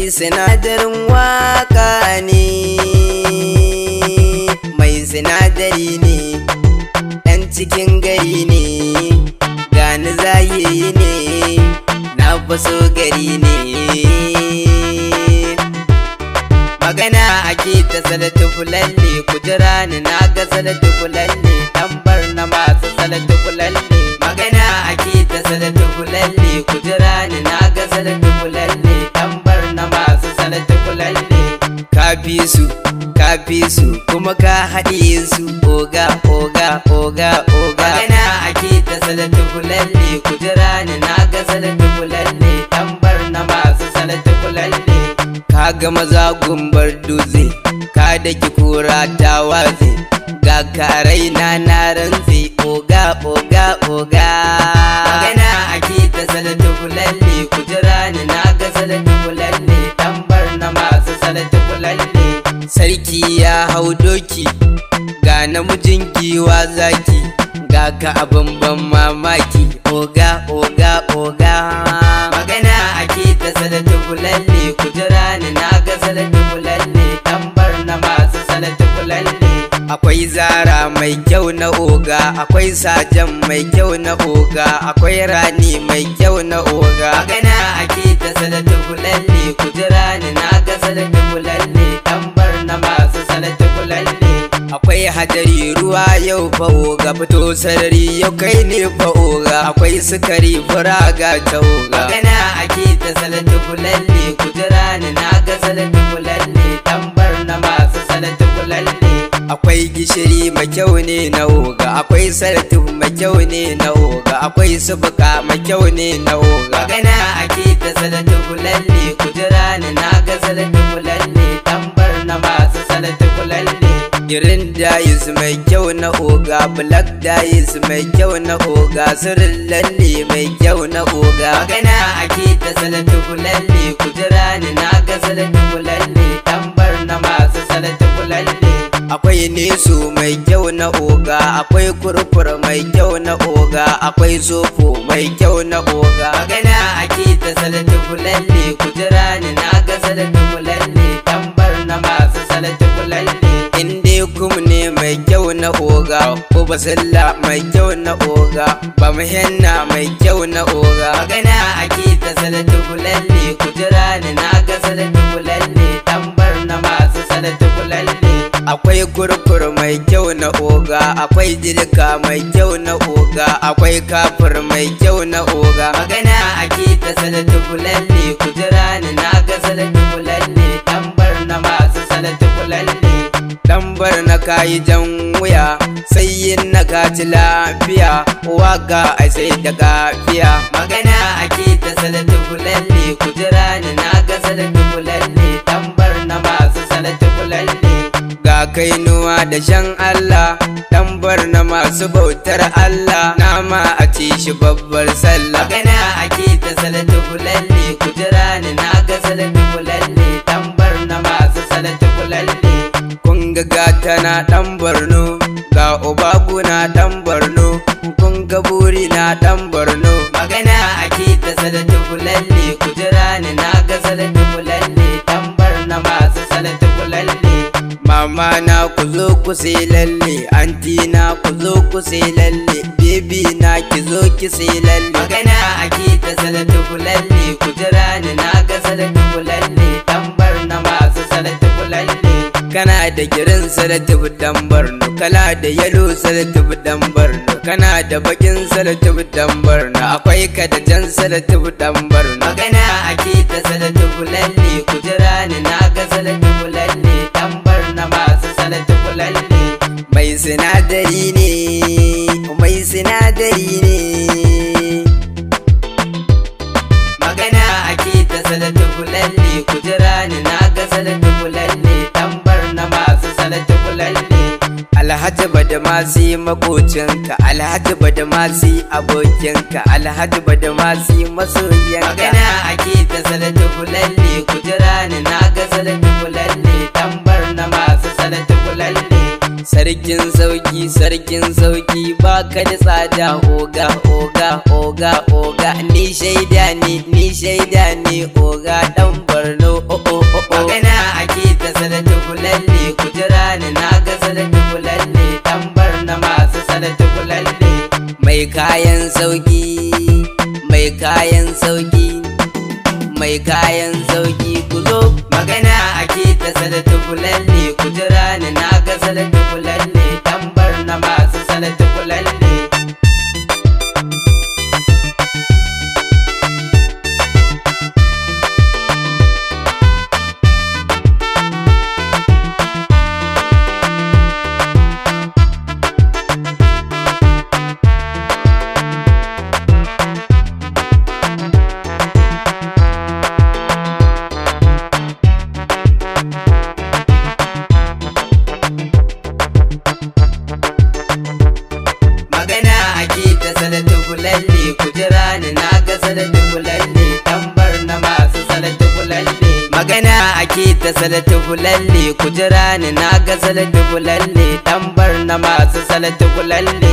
Mai sinadarin waka ne, mai sinadari ne, ɗan cikin gari ne, gani zahiri ne, na faso gari ne. Magana ake ta salatu fulalle, ku jira ni na ga salatu fulalle, tambar na masu salatu fulalle. Magana ake ta salatu fulalle, ku jira ni na ga salatu fulalle, tambar na masu salatu fulalle. Ka fi su kuma ka haɗe su, oga oga oga oga. Magana ake ta salatu fulalle, ku jira ni na ga salatu fulalle, tambar na masu salatu fulalle. Ka ga maza gumbar dutse, ka daki kura ta watse, ga karai na rantse, oga oga oga. Magana ake ta salatu fulalle, ku jira ni na ga salatu fulalle, tambar na masu salatu fulalle. Sarki ya hau doki, ga namijin giwa zaki, ga ka abin ban mamaki, oga oga oga. Magana ake ta salatu fulalle, ku jira ni na ga salatu fulalle, tambar na masu salatu fulalle. Akwai zara mai kyau na oga, akwai sajan mai kyau na oga, akwai rani mai kyau na oga. Magana ake ta salatu fulalle, ku jira ni na ga salatu fulalle, tambar na masu salatu fulalle. Akwai hadari ruwa yau fa oga, fito sarari yau kai ne fa oga, akwai sukari fura ga ta oga. Magana ake ta salatu fulalle, ku jira ni na ga salatu fulalle, tambar na masu salatu fulalle. Akwai gishiri mai kyau ne na oga, akwai salatu mai kyau ne na oga, akwai subuka mai kyau ne na oga. Magana ake ta salatu fulalle, ku jira ni na ga salatu fulalle, tambar na masu salatu fulalle. Girin dayis mai kyau na oga, black dayis mai kyau na oga, sirrin lalle mai kyau na oga. Magana ake ta salatu fulalle, ku jira ni na ga salatu fulalle, tambar na masu salatu fulalle. Akwai nesu mai kyau na oga, akwai kurkur mai kyau na oga, akwai sofo mai kyau na oga. Magana ake ta salatu fulalle, ku jira ni na ga salatu fulalle, tambar na masu salatu fulalle. Kum ne mai kyau na oga, ko basilla mai kyau na oga, ba henna mai kyau na oga. Magana ake ta salatu fulalle, ku jira ni na ga salatu fulalle, tambar na masu salatu fulalle. Akwai kurkur mai kyau na oga, akwai dilka mai kyau na oga, akwai kafir mai kyau na oga. Magana ake ta salatu fulalle, ku jira ni na ga salatu fulalle, tambar na masu salatu fulalle. Tambar na kayi jan wuya, sai yin na kaci lafiya, waka ai sai da gafiya. Magana ake ta salatu fulalle, ku jira ni na ga salatu fulalle, tambar na masu salatu fulalle. Ga kainuwa da shan Allah, tambar na masu bautar Allah, nama a ci shi babbar sallah. Magana ake ta salatu fulalle, ku jira ni na ga salatu fulalle, tambar na masu salatu fulalle. Kun ga gata na ɗan Borno, ga Obagu na ɗan Borno, kun ga buri na ɗan Borno. Magana ake ta salatu fulalle, ku jira ni na ga salatu fulalle, tambar na masu salatu fulalle. Mama na ku zo ku sai lalle, anti na ku zo ku sai lalle, baby na ki zo ki sai lalle. Magana ake ta salatu fulalle, ku jira ni na ga salatu fulalle, tambar na masu salatu fulalle. Kana da girin salatu dan Borno, kala da yalo salatu dan Borno, kana da bakin salatu dan Borno, akwai ka da jan salatu dan Borno. Magana ake ta salatu fulalle, ku jira ni na ga salatu fulalle, tambar na masu salatu fulalle. Mai sinadari ne, mai sinadari ne. Magana ake ta salatu fulalle, ku jira ni na ga salatu fulalle, tambar na masu salatu fulalle. Alhaji Badamasi makocinka, Alhaji Badamasi abokinka, Alhaji Badamasi masoyanka. Magana ake ta salatu fulalle, ku jira ni na ga salatu fulalle, tambar na masu salatu fulalle. Sarkin sauki baka da tsada, oga oga oga oga. Ni shaida ne oga dan Borno. magana ake ta salatu fulalle ku jira ni na ga salatu fulalle tambar na masu salatu fulalle mai kayan sauki mai kayan sauki mai kayan sauki ku zo magana ake ta salatu fulalle ku jira ni na ga salatu fulalle tambar na masu salatu fulalle salatu fulalle ku jira ni na ga salatu fulalle tambar na masu salatu fulalle magana ake ta salatu fulalle ku jira ni na ga salatu fulalle tambar na masu salatu fulalle